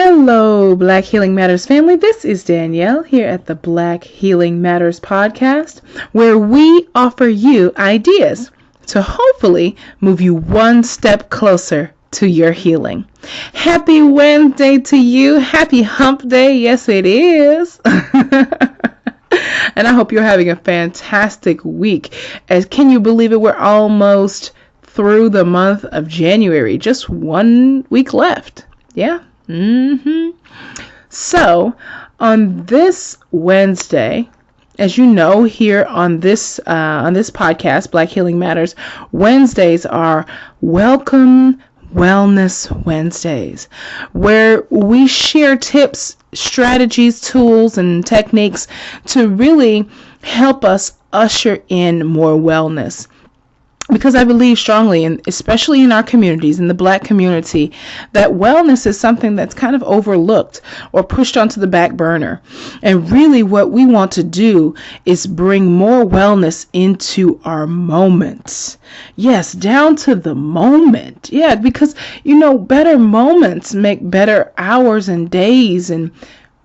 Hello, Black Healing Matters family. This is Danielle here at the Black Healing Matters podcast, where we offer you ideas to hopefully move you one step closer to your healing. Happy Wednesday to you. Happy hump day. Yes, it is. And I hope you're having a fantastic week. As can you believe it? We're almost through the month of January. Just 1 week left. Yeah. So on this Wednesday, as you know, here on this podcast, Black Healing Matters, Wednesdays are Welcome Wellness Wednesdays, where we share tips, strategies, tools, and techniques to really help us usher in more wellness. Because I believe strongly, and especially in our communities, in the Black community, that wellness is something that's kind of overlooked or pushed onto the back burner. And really what we want to do is bring more wellness into our moments. Yes, down to the moment. Yeah, because, better moments make better hours and days and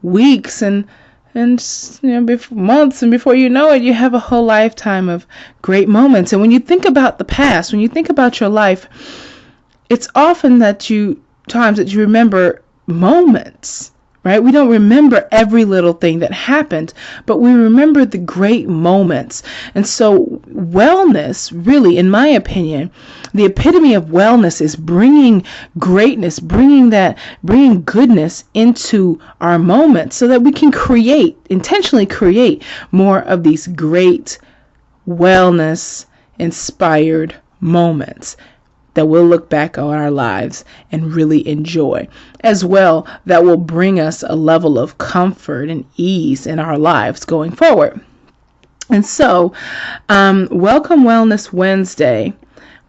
weeks and months, and before you know it, you have a whole lifetime of great moments. And when you think about the past, when you think about your life, it's often that you remember moments, right? We don't remember every little thing that happened, but we remember the great moments. And so wellness, really, in my opinion, the epitome of wellness is bringing greatness, bringing goodness into our moments so that we can intentionally create more of these great wellness inspired moments that we'll look back on our lives and really enjoy, as well that will bring us a level of comfort and ease in our lives going forward. And so, Welcome Wellness Wednesday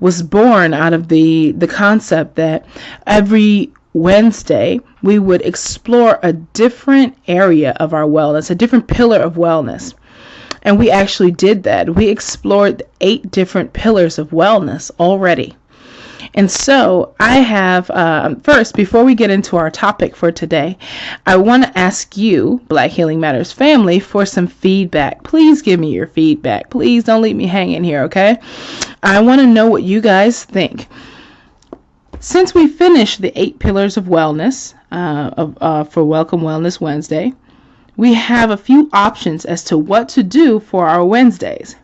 was born out of the concept that every Wednesday we would explore a different area of our wellness, a different pillar of wellness. And we actually did that. We explored 8 different pillars of wellness already. And so I have, first, before we get into our topic for today, I want to ask you, Black Healing Matters family, for some feedback. Please give me your feedback. Please don't leave me hanging here, okay? I want to know what you guys think. Since we finished the 8 pillars of wellness for Welcome Wellness Wednesday, we have a few options as to what to do for our Wednesdays.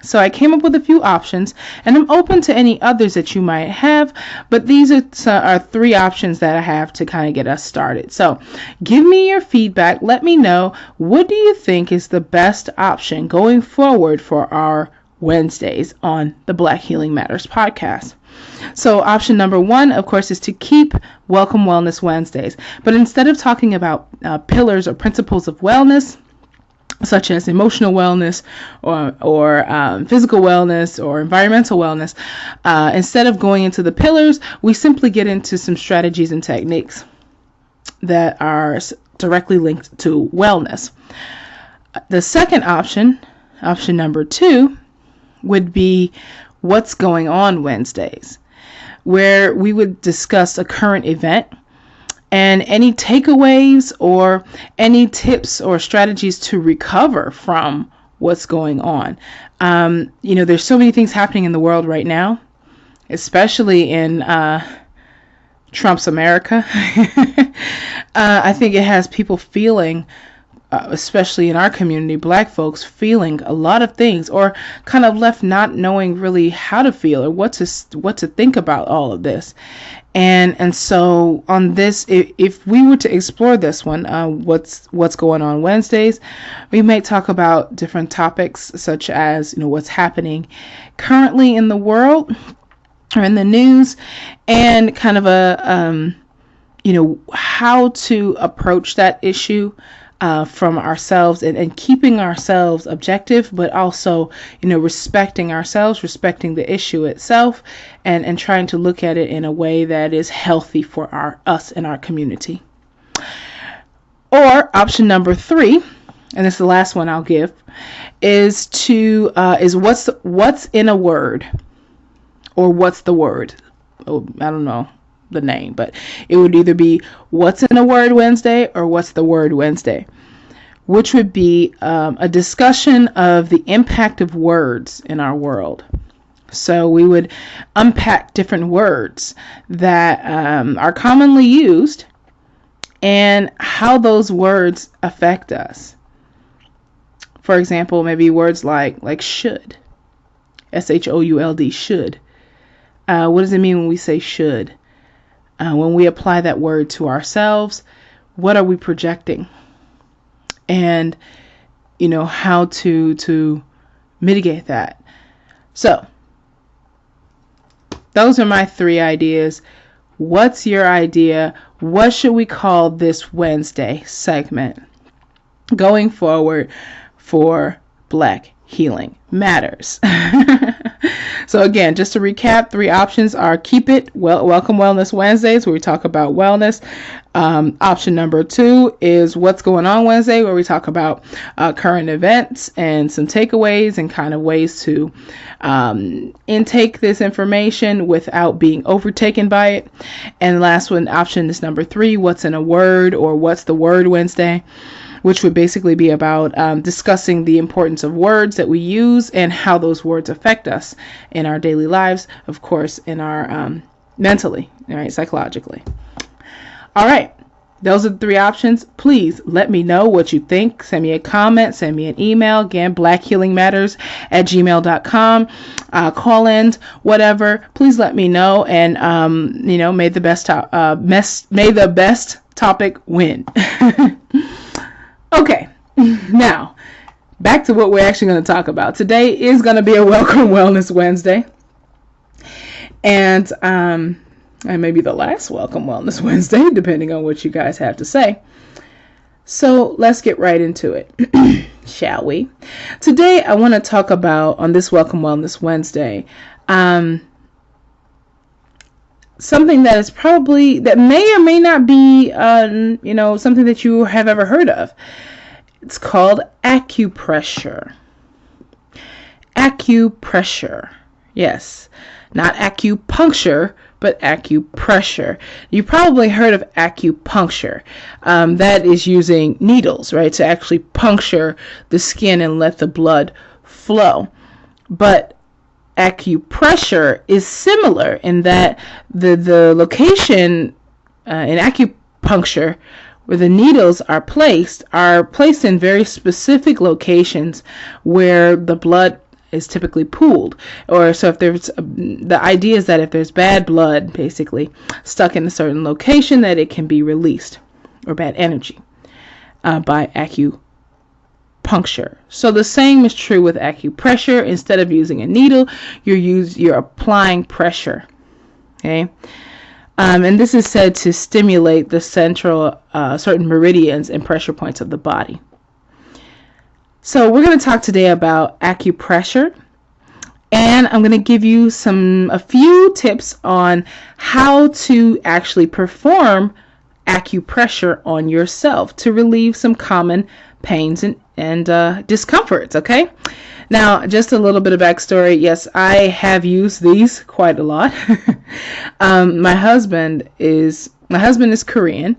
So I came up with a few options, and I'm open to any others that you might have, but these are 3 options that I have to kind of get us started. So give me your feedback. Let me know, what do you think is the best option going forward for our Wednesdays on the Black Healing Matters podcast? So option number 1, of course, is to keep Welcome Wellness Wednesdays. But instead of talking about pillars or principles of wellness, such as emotional wellness or physical wellness or environmental wellness, instead of going into the pillars, we simply get into some strategies and techniques that are directly linked to wellness. The second option number 2, would be What's Going On Wednesdays, where we would discuss a current event and any takeaways or any tips or strategies to recover from what's going on. There's so many things happening in the world right now, especially in Trump's America. I think it has people feeling, especially in our community, Black folks, feeling a lot of things, or kind of left not knowing really how to feel or what to think about all of this. And so on this, if we were to explore this one, what's going on Wednesdays, we may talk about different topics such as, what's happening currently in the world or in the news, and kind of how to approach that issue from ourselves and keeping ourselves objective, but also, respecting ourselves, respecting the issue itself, and trying to look at it in a way that is healthy for us and our community. Or option number 3, and this is the last one I'll give, is what's in a word, or what's the word? Oh, I don't know. the name, but it would either be What's in a Word Wednesday or What's the Word Wednesday, which would be a discussion of the impact of words in our world. So we would unpack different words that are commonly used and how those words affect us. For example, maybe words like should, S-H-O-U-L-D, should. What does it mean when we say should? When we apply that word to ourselves, what are we projecting? And, how to mitigate that. So, those are my 3 ideas. What's your idea? What should we call this Wednesday segment going forward for Black Healing Matters? So again, just to recap, 3 options are Keep It Welcome Wellness Wednesdays, where we talk about wellness. Option number 2 is What's Going On Wednesday, where we talk about current events and some takeaways and kind of ways to intake this information without being overtaken by it. And the last one, option is number 3, What's in a Word, or What's the Word Wednesday, which would basically be about discussing the importance of words that we use and how those words affect us in our daily lives, of course, in our mentally, right, psychologically. All right, those are the 3 options. Please let me know what you think. Send me a comment, send me an email. Again, blackhealingmatters@gmail.com. Call in, whatever. Please let me know, and may the best topic win. Okay, now back to what we're actually going to talk about. Today is going to be a Welcome Wellness Wednesday, and maybe the last Welcome Wellness Wednesday, depending on what you guys have to say. So let's get right into it, shall we? Today I want to talk about, on this Welcome Wellness Wednesday, something that is that may or may not be, something that you have ever heard of. It's called acupressure. Acupressure. Yes. Not acupuncture, but acupressure. You probably heard of acupuncture. That is using needles, right, to actually puncture the skin and let the blood flow. But acupressure is similar in that the location in acupuncture where the needles are placed in very specific locations where the blood is typically pooled. Or so if there's the idea is that if there's bad blood basically stuck in a certain location, that it can be released, or bad energy, by acupuncture. So the same is true with acupressure. Instead of using a needle, you're applying pressure. Okay, and this is said to stimulate the central certain meridians and pressure points of the body. So we're going to talk today about acupressure, and I'm going to give you a few tips on how to actually perform acupressure on yourself to relieve some common pains and discomforts. Okay, now just a little bit of backstory. Yes, I have used these quite a lot. My husband is Korean,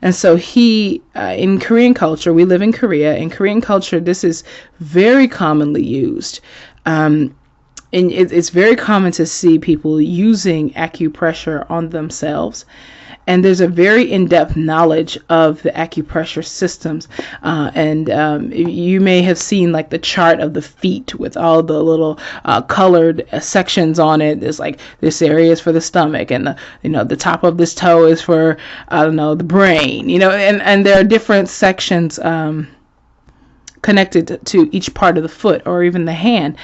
and so he in Korean culture, we live in Korea. In Korean culture, this is very commonly used. And it's very common to see people using acupressure on themselves. And there's a very in-depth knowledge of the acupressure systems. And you may have seen like the chart of the feet with all the little colored sections on it. There's like this area is for the stomach, and the top of this toe is for, the brain, and there are different sections connected to each part of the foot or even the hand.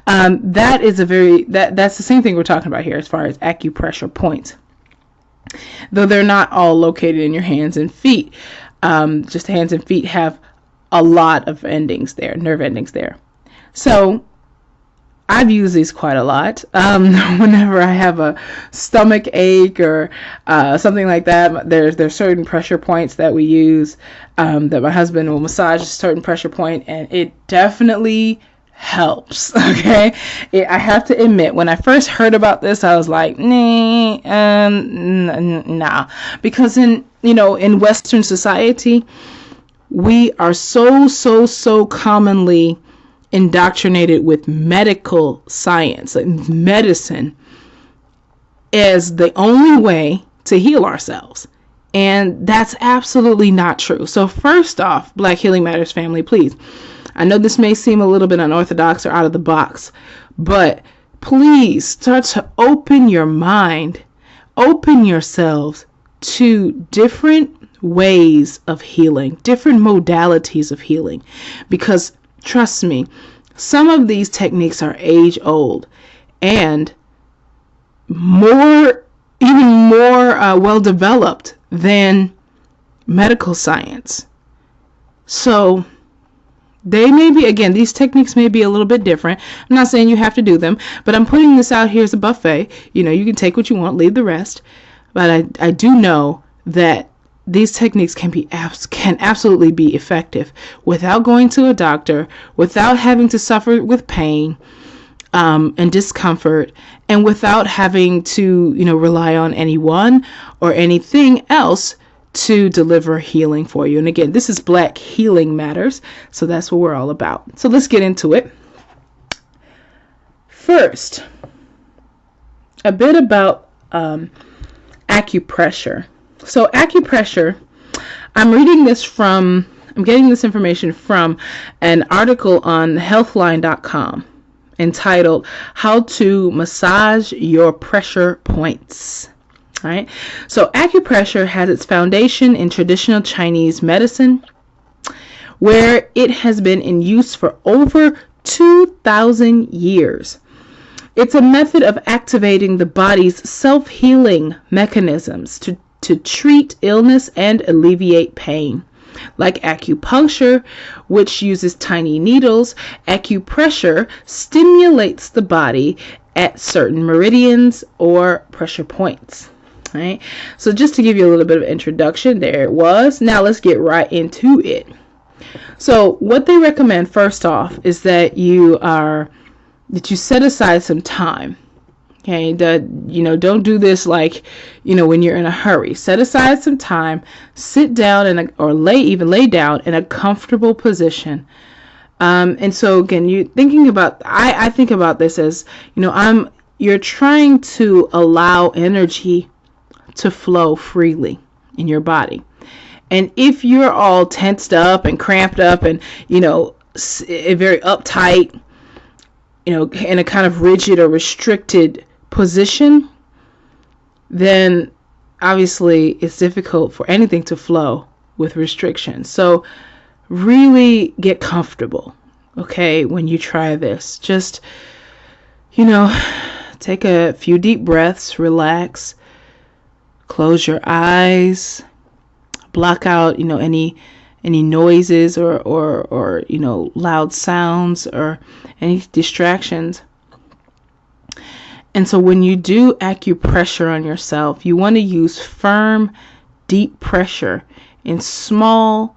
That's the same thing we're talking about here as far as acupressure points. Though they're not all located in your hands and feet. Just the hands and feet have a lot of nerve endings there. So I've used these quite a lot. Whenever I have a stomach ache or something like that, there's certain pressure points that we use, that my husband will massage a certain pressure point, and it definitely helps. Okay, I have to admit, when I first heard about this, I was like, nah, because in Western society, we are so commonly indoctrinated with medical science, like medicine, as the only way to heal ourselves. And that's absolutely not true. So first off, Black Healing Matters family, please, I know this may seem a little bit unorthodox or out of the box, but please start to open your mind, open yourselves to different ways of healing, different modalities of healing, because trust me, some of these techniques are age old and even more well developed than medical science. So they may be, again, these techniques may be a little bit different. I'm not saying you have to do them, but I'm putting this out here as a buffet. You can take what you want, leave the rest. But I do know that these techniques can absolutely be effective without going to a doctor, without having to suffer with pain and discomfort, and without having to rely on anyone or anything else to deliver healing for you. And again, this is Black Healing Matters, so that's what we're all about. So let's get into it. First, a bit about acupressure. So acupressure, I'm getting this information from an article on healthline.com entitled How to Massage Your Pressure Points. All right. So acupressure has its foundation in traditional Chinese medicine, where it has been in use for over 2,000 years. It's a method of activating the body's self-healing mechanisms to treat illness and alleviate pain. Like acupuncture, which uses tiny needles, acupressure stimulates the body at certain meridians or pressure points. Right? So just to give you a little bit of introduction, there it was. Now let's get right into it. So what they recommend first off is that you set aside some time. Okay, don't do this like, when you're in a hurry. Set aside some time, sit down or lay down in a comfortable position. And so again, I think about this as, you're trying to allow energy to flow freely in your body. And if you're all tensed up and cramped up and, very uptight, in a kind of rigid or restricted position, then obviously it's difficult for anything to flow with restrictions. So really get comfortable, okay, when you try this. Just, take a few deep breaths, relax, close your eyes, block out, any noises or loud sounds or any distractions. And so when you do acupressure on yourself, you want to use firm, deep pressure in small,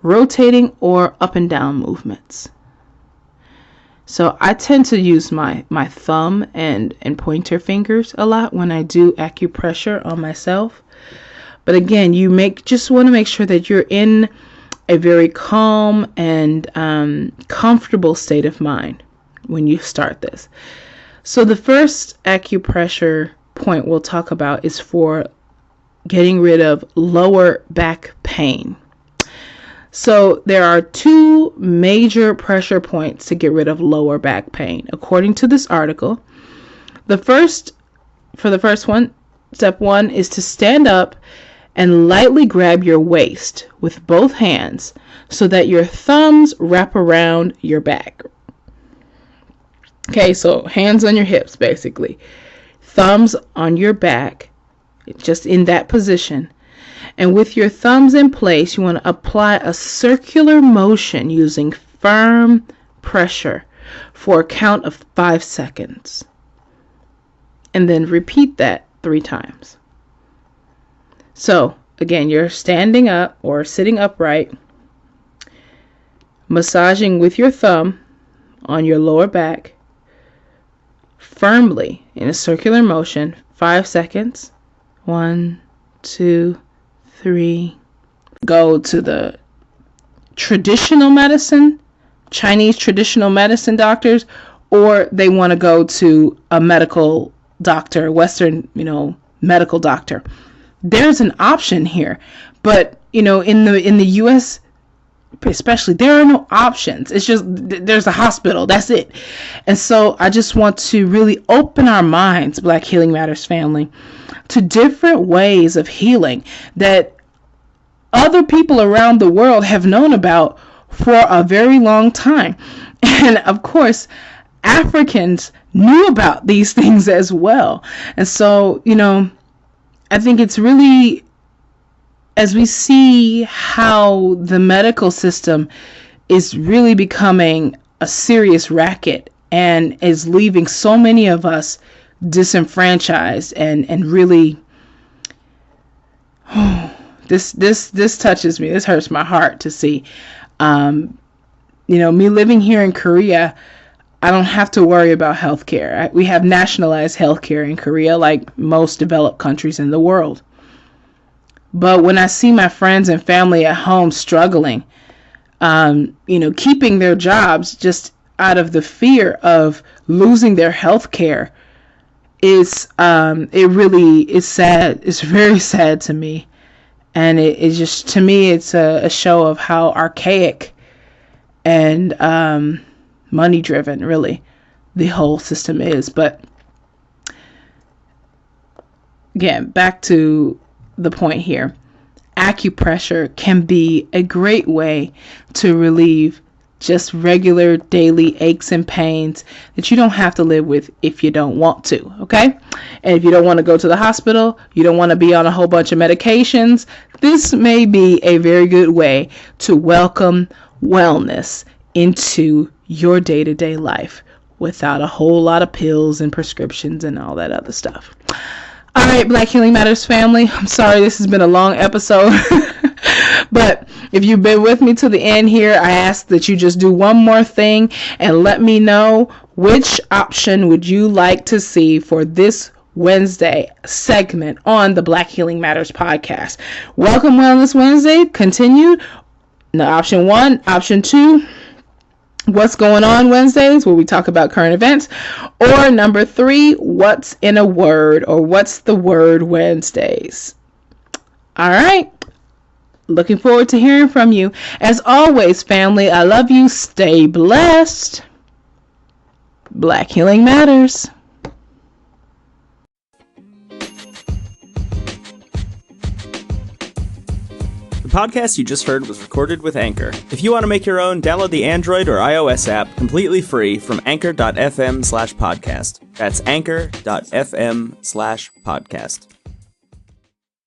rotating or up and down movements. So I tend to use my thumb and pointer fingers a lot when I do acupressure on myself. But again, just want to make sure that you're in a very calm and comfortable state of mind when you start this. So the first acupressure point we'll talk about is for getting rid of lower back pain. So there are two major pressure points to get rid of lower back pain, according to this article. For the first one, step one is to stand up and lightly grab your waist with both hands so that your thumbs wrap around your back. Okay, so hands on your hips, basically. Thumbs on your back, just in that position. And with your thumbs in place, you want to apply a circular motion using firm pressure for a count of 5 seconds. And then repeat that 3 times. So, again, you're standing up or sitting upright, massaging with your thumb on your lower back firmly in a circular motion, 5 seconds. 1, 2, 3. Go to the traditional medicine, Chinese traditional medicine doctors, or they want to go to a medical doctor, Western, medical doctor. There's an option here, but in the U.S. especially, there are no options. It's just there's a hospital. That's it. And so I just want to really open our minds, Black Healing Matters family, to different ways of healing that other people around the world have known about for a very long time. And of course, Africans knew about these things as well. And so, I think it's really, as we see how the medical system is really becoming a serious racket and is leaving so many of us disenfranchised and really, this touches me. This hurts my heart to see. Me living here in Korea, I don't have to worry about healthcare. We have nationalized healthcare in Korea, like most developed countries in the world. But when I see my friends and family at home struggling, keeping their jobs just out of the fear of losing their healthcare, it really is sad. It's very sad to me. And it just, to me, it's a show of how archaic and money driven, really, the whole system is. But again, back to the point here. Acupressure can be a great way to relieve just regular daily aches and pains that you don't have to live with if you don't want to, okay? And if you don't want to go to the hospital, you don't want to be on a whole bunch of medications, this may be a very good way to welcome wellness into your day-to-day life without a whole lot of pills and prescriptions and all that other stuff. All right, Black Healing Matters family, I'm sorry this has been a long episode, but if you've been with me to the end here, I ask that you just do one more thing and let me know which option would you like to see for this Wednesday segment on the Black Healing Matters podcast. Welcome Wellness Wednesday, continued. Now, option 1, option 2, What's Going On Wednesdays, where we talk about current events, or number 3, What's in a Word, or What's the Word Wednesdays. All right. Looking forward to hearing from you. As always, family, I love you. Stay blessed. Black Healing Matters. The podcast you just heard was recorded with Anchor. If you want to make your own, download the Android or iOS app completely free from anchor.fm/podcast. That's anchor.fm/podcast.